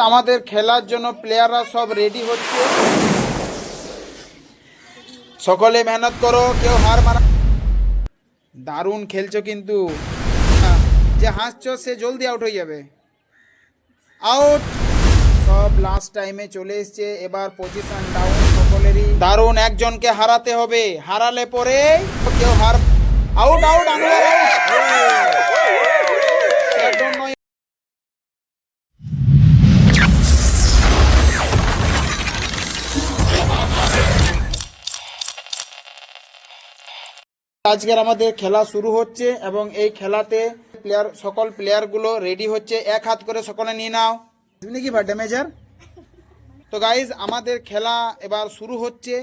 আমাদের খেলার জন্য প্লেয়াররা সব রেডি হচ্ছে। সকলে মেহনত করো, কেউ হার মানা। দারুণ খেলছো কিন্তু, যে হাসছো সে জলদি আউট হয়ে যাবে। আউট। সব লাস্ট টাইমে চলে এসছে, এবার পজিশন ডাউন সকলেরই। দারুণ, একজনকে হারাতে হবে, হারালে পরে কেউ হার। Out out Anwar out. আজকের আমাদের খেলা শুরু হচ্ছে এবং এই খেলাতে সকল প্লেয়ারগুলো রেডি হচ্ছে। এক হাত করে সকলে নিয়ে নাও। কি বা ড্যামেজার। তো গাইজ আমাদের খেলা এবার শুরু হচ্ছে,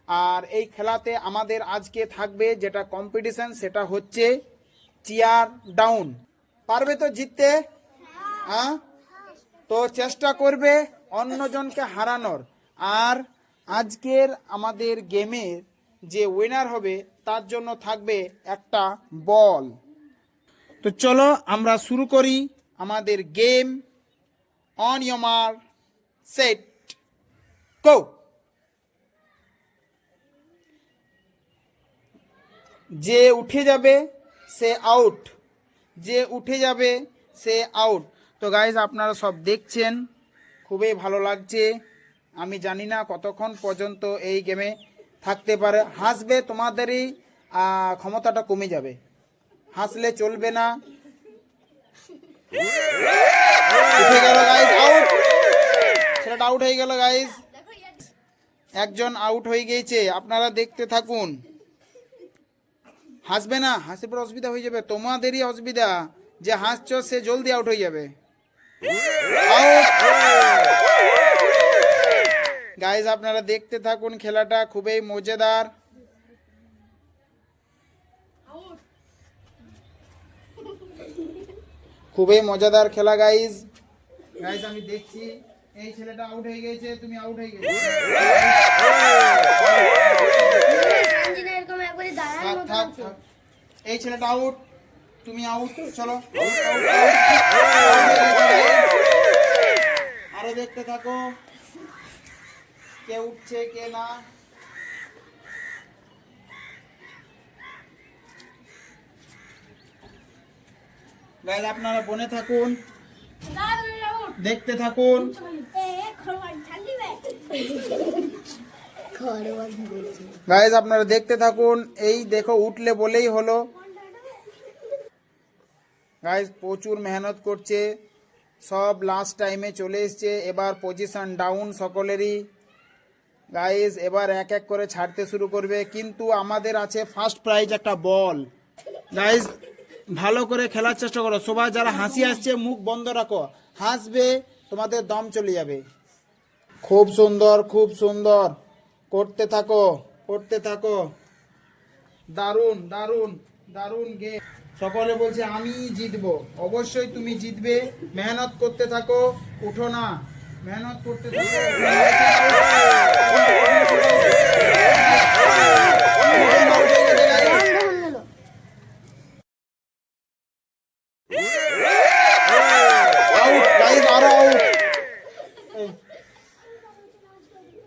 আর এই খেলাতে আমাদের আজকে থাকবে যেটা কম্পিটিশন, সেটা হচ্ছে চিয়ার ডাউন। পারবে তো জিততে? হ্যাঁ, তো চেষ্টা করবে অন্যজনকে হারানোর। আর আজকের আমাদের গেমের যে উইনার হবে তার জন্য থাকবে একটা বল। তো চলো আমরা শুরু করি আমাদের game. On your mark, set, go. যে উঠে যাবে সে আউট, যে উঠে যাবে সে আউট। তো গাইজ আপনারা সব দেখছেন, খুবই ভালো লাগছে। আমি জানি না কতক্ষণ পর্যন্ত এই গেমে থাকতে পারে। হাসবে, তোমাদেরই ক্ষমতাটা কমে যাবে, হাসলে চলবে না। উঠে গেল গাইজ, আউট। ছেলেটা আউট হয়ে গেল গাইজ, একজন আউট হয়ে গিয়েছে। আপনারা দেখতে থাকুন। হাসবে না, হাসির পর অসুবিধা হয়ে যাবে, তোমাদেরই অসুবিধা। যে হাসছো সে জলদি আউট হয়ে যাবে। গাইজ আপনারা দেখতে থাকুন, খেলাটা খুবই মজাদার। খুবই মজাদার খেলা গাইজ। গাইজ আমি দেখছি এই ছেলেটা আউট হয়ে গেছে, তুমি আউট হয়ে গেছে। এই ছেলেটা আউট, তুমি আউট, চলো। আরো দেখতে থাকো কে উঠছে কে না। গাইজ আপনারা বনে থাকুন, দেখতে থাকুন। গাইজ আপনারা দেখতে থাকুন। এই দেখো উঠলে বলেই হলো। গাইজ প্রচুর মেহনত করছে, সব লাস্ট টাইমে চলে এসছে। এবার পজিশন ডাউন সকলেরই। গাইজ এবার এক এক করে ছাড়তে শুরু করবে, কিন্তু আমাদের আছে ফার্স্ট প্রাইজ একটা বল। গাইজ ভালো করে খেলার চেষ্টা করো সবাই। যারা হাসি আসছে মুখ বন্ধ রাখো, হাসবে তোমাদের দম চলে যাবে। খুব সুন্দর, খুব সুন্দর, করতে থাকো, করতে থাকো। দারুণ দারুণ দারুণ গেম। সকলে বলছে আমি জিতবো, অবশ্যই তুমি জিতবে। মেহনত করতে থাকো, উঠো না, মেহনত করতে থাকো।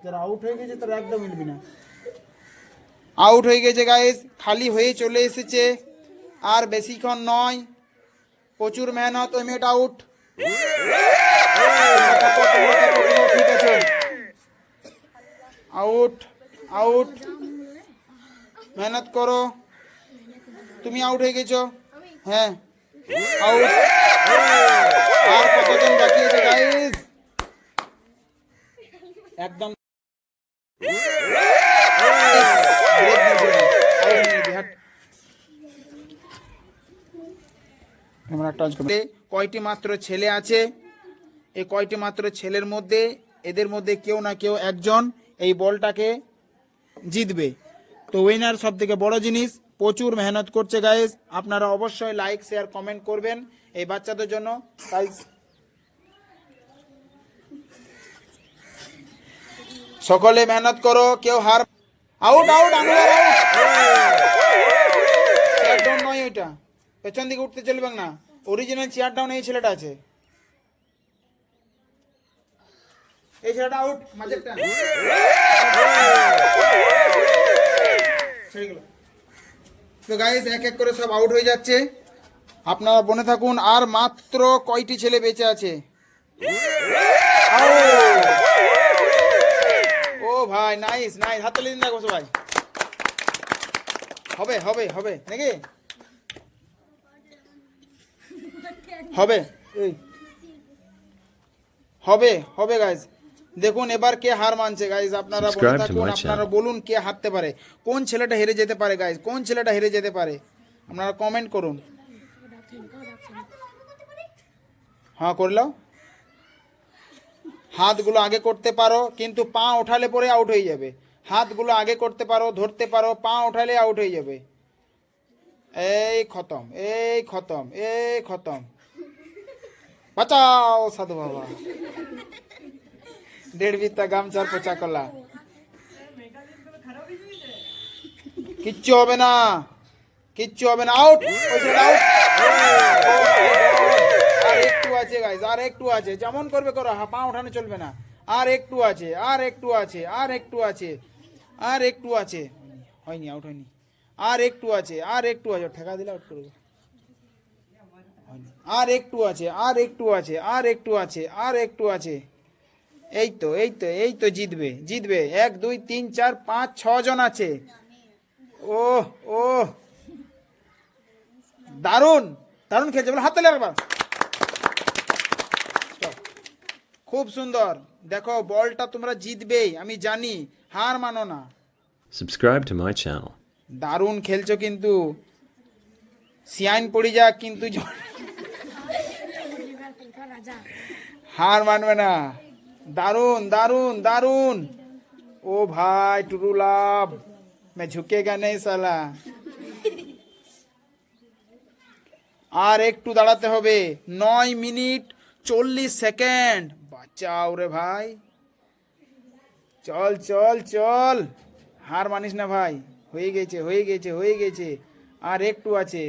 যারা আউট হয়ে গেছে তারা একদম মিলবি না। আউট হয়ে গেছে গাইস, খালি হয়ে চলে এসেছে, আর বেশিক্ষণ নয়। প্রচুর মেহনত, ওই মেয়েটা আউট। ঠিক আছে, আউট আউট, মেহনত করো। তুমি আউট হয়ে গেছো, হ্যাঁ আউট। আর কতজন বাকি আছে গাইস? একদম কয়টি মাত্র ছেলে আছে, এই কয়টি মাত্র ছেলের মধ্যে এদের মধ্যে কেউ না কেউ একজন এই বলটাকে জিতবে। তো উইনার সব থেকে বড় জিনিস। প্রচুর মেহনত করছে গাইস, আপনারা অবশ্যই লাইক শেয়ার কমেন্ট করবেন এই বাচ্চাদের জন্য। গাইস সকলে মেহনত করো, কেউ হার। Out out Anwar out. Chair down নয়, ওইটা পেছন দিকে উঠতে চলবে না। অরিজিনাল চেয়ার ডাউন এই ছেলেটা আছে। এই ছেলেটা আউট, মাঝেরটা ছেড়ে গেল। তো গাইস এক এক করে সব আউট হয়ে যাচ্ছে, আপনারা বনে থাকুন। আর মাত্র কয়টি ছেলে বেঁচে আছে? ও ভাই নাইস নাইস, হাততালি দিন দেখো সবাই। হবে হবে হবে নাকি? হবে এই হবে হবে গাইস। দেখুন এবার কে হার মানছে গাইস, আপনারা বলে Subscribe to থাকুন, my আপনারা channel. বলুন কে হারতে পারে, কোন ছেলেটা হেরে যেতে পারে গাইস, কোন ছেলেটা হেরে যেতে পারে, আপনারা কমেন্ট করুন। হ্যাঁ করলাম। হাতগুলো আগে করতে পারো, কিন্তু পা ওঠালে পরে আউট হয়ে যাবে। হাতগুলো আগে করতে পারো, ধরতে পারো, পা ওঠালে আউট হয়ে যাবে। এই খতম, এই খতম, এই খতম। বাঁচাও সাধু বাবা। দেড় বিত্তা গামছার পোচা কলা, কিচ্ছু হবে না, কিচ্ছু হবে না। Out, out. আর একটু আছে গাইস, আর একটু আছে, যেমন করবে করো, পা ওঠানো চলবে না। আর একটু আছে, আর একটু আছে, আর একটু আছে, আর একটু আছে। হয়নি, আউট হয়নি। আর একটু আছে, আর একটু আছে, ঠেকা দিলে আউট করবে। আর একটু আছে, আর একটু আছে, আর একটু আছে, আর একটু আছে। এই তো এই তো এই তো, জিতবে জিতবে। 1 2 3 4 5 6 জন আছে। ও ও দারুণ দারুণ খেলছে, বলে হাত তালি একবার। খুব সুন্দর, দেখো বলটা তোমরা জিতবেই, আমি জানি, হার মানো না। Subscribe to my channel. দারুণ খেলছো, কিন্তু সিয়াইন পড়ে যাক, কিন্তু হার মানবে না। দারুণ দারুণ দারুণ। ও ভাই টুরু লাভ, मैं झुकेगा नहीं साला। আর একটু দাঁড়াতে হবে। 9 মিনিট 40 সেকেন্ড। বাঁচাও রে ভাই, চল চল চল, হার মানিস না ভাই। হয়ে গেছে হয়ে গেছে হয়ে গেছে, আর একটু আছে।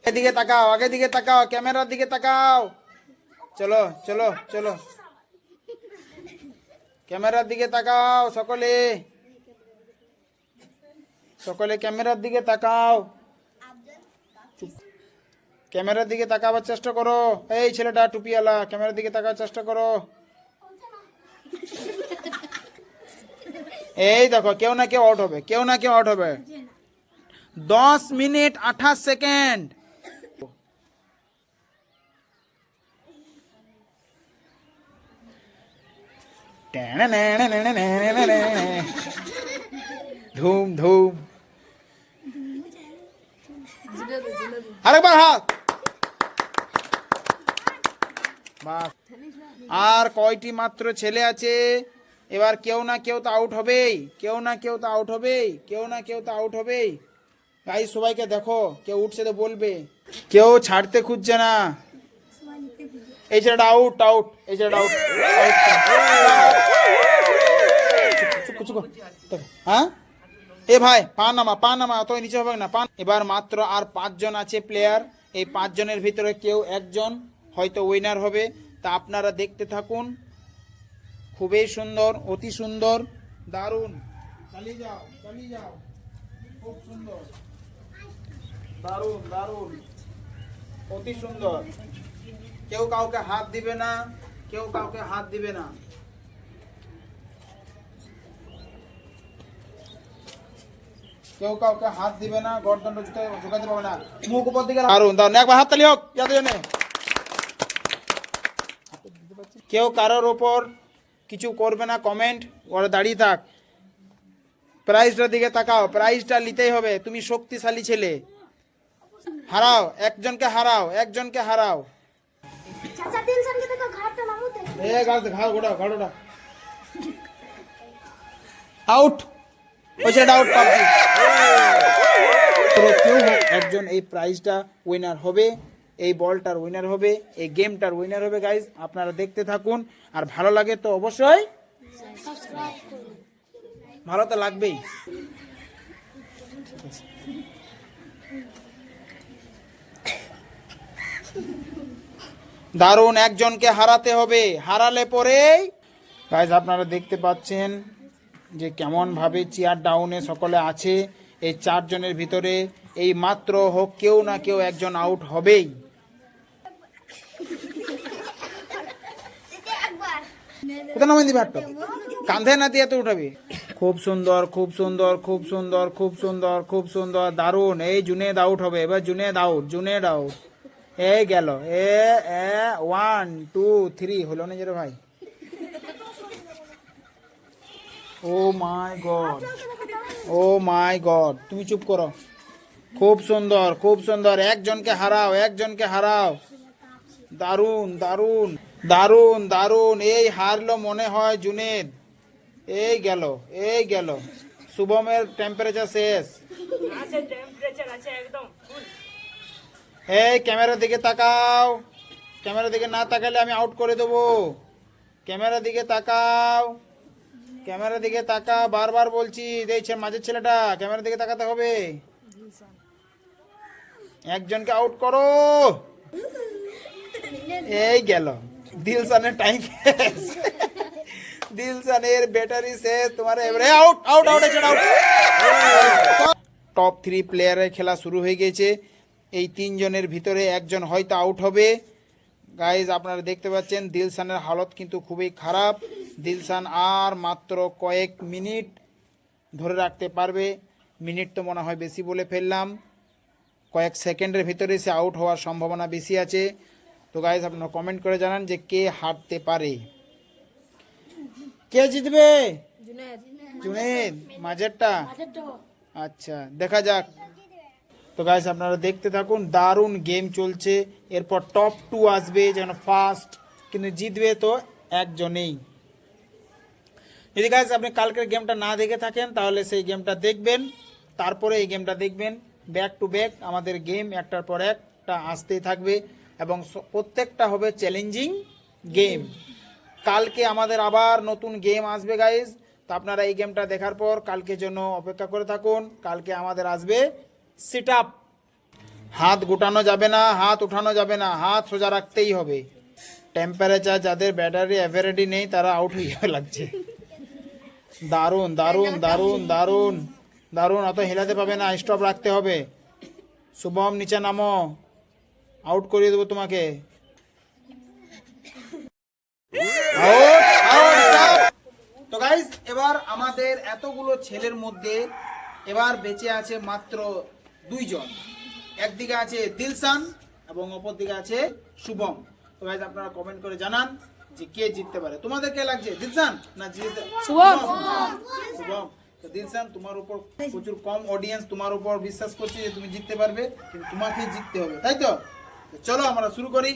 এদিকে তাকাও, আগে দিকে তাকাও, ক্যামেরার দিকে তাকাও। চলো চলো চলো, ক্যামেরার দিকে তাকাও সকলে, সকলে ক্যামেরার দিকে তাকাও। ক্যামেরার দিকে তাকাবার চেষ্টা করো। এই ছেলেটা টুপিওয়ালা, ক্যামেরার দিকে তাকাবার চেষ্টা করো। এই দেখো, কেউ না কেউ আউট হবে, কেউ না কেউ আউট হবে। 10 মিনিট 28 সেকেন্ড। ধুম ধুম, আরেকবার হাত। বাস, আর কয়টি মাত্র ছেলে আছে। এবার কেউ না কেউ তো আউট হবেই, কেউ না কেউ তো আউট হবেই, কেউ না কেউ তো আউট হবেই। গাইস সবাইকে দেখো, কেউ উঠছে তো বলবে, কেউ ছাড়তে খুঁজছে না। এই ছেলেটা আউট আউট, এই ছেলেটা আউট। হ্যাঁ এ ভাই, পা নামা পা নামা, অত নিচে হবে না, পা। এবার মাত্র আর 5 জন আছে প্লেয়ার। এই 5 জনের ভিতরে কেউ একজন হয়তো উইনার হবে, তা আপনারা দেখতে থাকুন। খুবই সুন্দর, অতি সুন্দর, দারুণ। চালিয়ে যাও চালিয়ে যাও, খুব সুন্দর, দারুণ দারুণ, অতি সুন্দর। কেউ কাউকে হাত দিবে না, কেউ কাউকে হাত দিবে না। কেউ কাউকে হাত দিবে না, গর্দণ্ড ঝুঁকাতে পারবে না, মুখ উপর দিকে। দারুণ দারুণ, একবার হাত তালি হোক যাদের জন্য। কেউ কারোর ওপর কিছু করবে না, কমেন্ট ওরা দাঁড়িয়ে থাক। প্রাইজটার দিকে তাকাও, প্রাইজটা নিতেই হবে। তুমি শক্তিশালী ছেলে, হারাও একজনকে, হারাও একজনকে, হারাও। Out, out PUBG. কেউ একজন এই প্রাইজটা উইনার হবে, এই বলটার উইনার হবে, এই গেমটার উইনার হবে। গাইজ আপনারা দেখতে থাকুন, আর ভালো লাগে তো অবশ্যই, ভালো তো লাগবেই। দারুণ, একজনকে হারাতে হবে, হারালে পরেই গাইজ আপনারা দেখতে পাচ্ছেন যে কেমন ভাবে চেয়ার ডাউনে সকলে আছে। এই 4 জনের ভিতরে এই মাত্র হোক কেউ না কেউ একজন আউট হবেই। কোথায় নামাই দিবি হাতটা? কাঁধে না দিয়ে তো উঠাবি। খুব সুন্দর, খুব সুন্দর, খুব সুন্দর, খুব সুন্দর, খুব সুন্দর, দারুণ। এই জুনেদ আউট হবে এবার, জুনেদ আউট, জুনেদ আউট। এই গেল, 1 2 3 হলো না যে রে ভাই। ও মাই গড, ও মাই গড, তুমি চুপ করো। খুব সুন্দর, খুব সুন্দর, একজনকে হারাও, একজনকে হারাও। দারুণ দারুণ দারুণ দারুণ। এই হারলো মনে হয় জুনেদ। এই গেল, এই গেল। শুভমের টেম্পারেচার শেষ। এই ক্যামেরার দিকে তাকাও, ক্যামেরার দিকে না তাকালে আমি আউট করে দেবো। ক্যামেরার দিকে তাকাও, ক্যামেরার দিকে তাকা, বারবার বলছি। দেখছে মাঝের ছেলেটা, ক্যামেরার দিকে তাকাতে হবে। একজনকে আউট করো। এই গেল, দিলশানের টাইম শেষ, দিলশানের ব্যাটারি শেষ। তোমার এবারে out out out out. Top 3 প্লেয়ারের খেলা শুরু হয়ে গেছে। এই 3 জনের ভিতরে একজন হয়তো আউট হবে। গাইজ আপনারা দেখতে পাচ্ছেন দিলশানের হালত কিন্তু খুবই খারাপ। দিলশান আর মাত্র কয়েক মিনিট ধরে রাখতে পারবে। মিনিট তো মনে হয় বেশি বলে ফেললাম, কয়েক সেকেন্ডের ভিতরে সে আউট হওয়ার সম্ভাবনা বেশি আছে। তো গাইজ আপনারা কমেন্ট করে জানান যে কে হারতে পারে, কে জিতবে। জুনেদ মাঝেরটা, আচ্ছা দেখা যাক। তো গাইজ আপনারা দেখতে থাকুন, দারুণ গেম চলছে। এরপর টপ 2 আসবে যেন ফার্স্ট, কিন্তু জিতবে তো একজনেই। যদি গাইজ আপনি কালকের গেমটা না দেখে থাকেন তাহলে সেই গেমটা দেখবেন, তারপরে এই গেমটা দেখবেন। ব্যাক টু ব্যাক আমাদের গেম একটার পর একটা আসতেই থাকবে এবং প্রত্যেকটা হবে চ্যালেঞ্জিং গেম। কালকে আমাদের আবার নতুন গেম আসবে গাইজ। তো আপনারা এই গেমটা দেখার পর কালকের জন্য অপেক্ষা করে থাকুন। কালকে আমাদের আসবে সিট আপ। হাত গুটানো যাবে না, হাত উঠানো যাবে না, হাত সোজা রাখতেই হবে। টেম্পারেচার যাদের ব্যাটারি অ্যাভারেডি নেই তারা আউট হয়ে যাবে লাগছে। দারুণ দারুণ দারুণ দারুণ দারুণ, অত হেলাতে পাবে না, স্টপ রাখতে হবে। শুভম নিচে নামো, আউট করিয়ে দেবো তোমাকে। তো গাইস এবার আমাদের এতগুলো ছেলের মধ্যে এবার বেঁচে আছে মাত্র 2 জন। একদিকে আছে দিলশান এবং অপর দিকে আছে শুভম। তো গাইস আপনারা কমেন্ট করে জানান যে কে জিততে পারে। তোমাদের কে লাগছে, দিলশান না শুভম? শুভম। তো দিলশান তোমার উপর প্রচুর কম অডিয়েন্স, তোমার উপর বিশ্বাস করছে যে তুমি জিততে পারবে, কিন্তু তোমাকে জিততে হবে, তাই তো? চলো আমরা শুরু করি।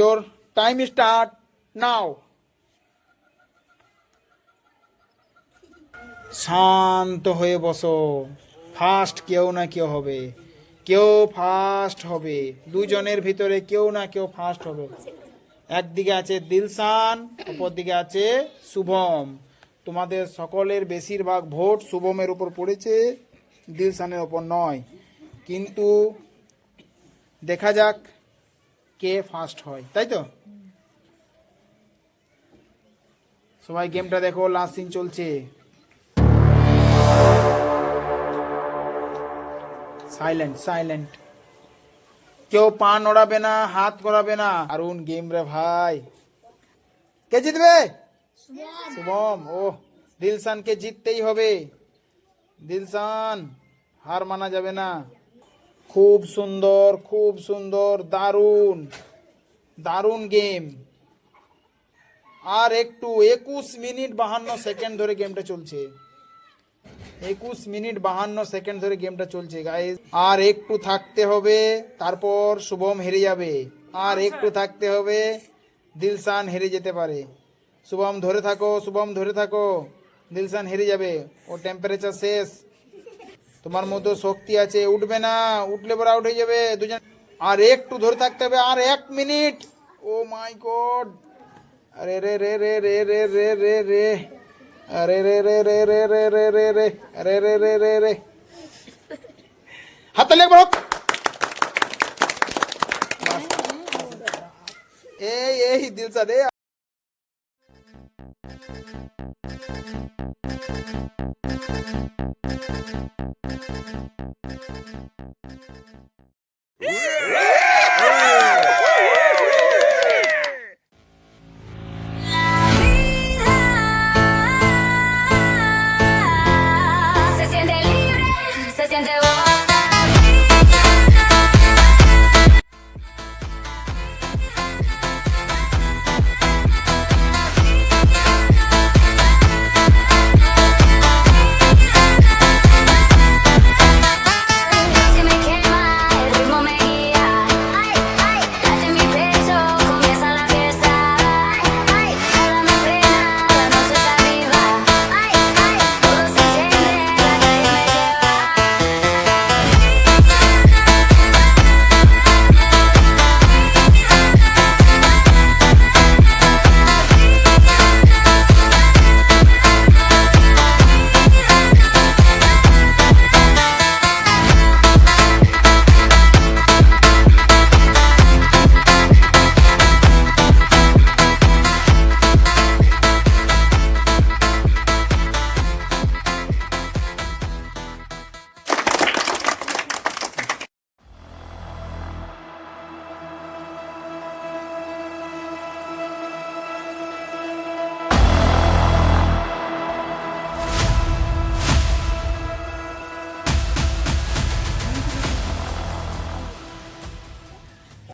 Your time start now. শান্ত হয়ে বসো। ফার্স্ট কেউ না কেউ হবে, কেউ ফার্স্ট হবে। 2 জনের ভিতরে কেউ না কেউ ফার্স্ট হবে। একদিকে আছে দিলশান, অপর দিকে আছে শুভম। তোমাদের সকলের বেশিরভাগ ভোট শুভমের উপর পড়েছে, দিলশানের উপর নয়। কিন্তু দেখা যাক কে ফার্স্ট হয়, তাই তো? সবাই গেমটা দেখো, লাস্ট সিন চলছে। সাইলেন্ট সাইলেন্ট, কেউ পা নড়াবে না, হাত করাবে না। দারুণ গেম রে ভাই। কে জিতবে? শুভম। ও দিলশানকে জিততেই হবে, দিলশান হার মানা যাবে না। খুব সুন্দর, খুব সুন্দর, দারুণ দারুণ গেম। আর একটু 21 মিনিট 52 সেকেন্ড ধরে গেমটা চলছে। 21 মিনিট 52 সেকেন্ড ধরে গেমটা চলছে গাইস। আর একটু থাকতে হবে, তারপর শুভম হেরে যাবে। আর একটু থাকতে হবে, দিলশান হেরে যেতে পারে। শুভম ধরে থাকো, শুভম ধরে থাকো, দিলশান হেরে যাবে, ও টেম্পারেচার শেষ। তোমার মধ্যে শক্তি আছে, উঠবে না, উঠলে পরে আউট হয়ে যাবে দুজন। আর একটু ধরে থাকতে হবে, আর 1 মিনিট। ও মাই গড, আরে রে রে রে রে রে রে রে রে, আরে রে রে রে রে রে রে রে রে, আরে রে রে রে রে। হাততালি একবার হোক। এই দিলশাদ, এই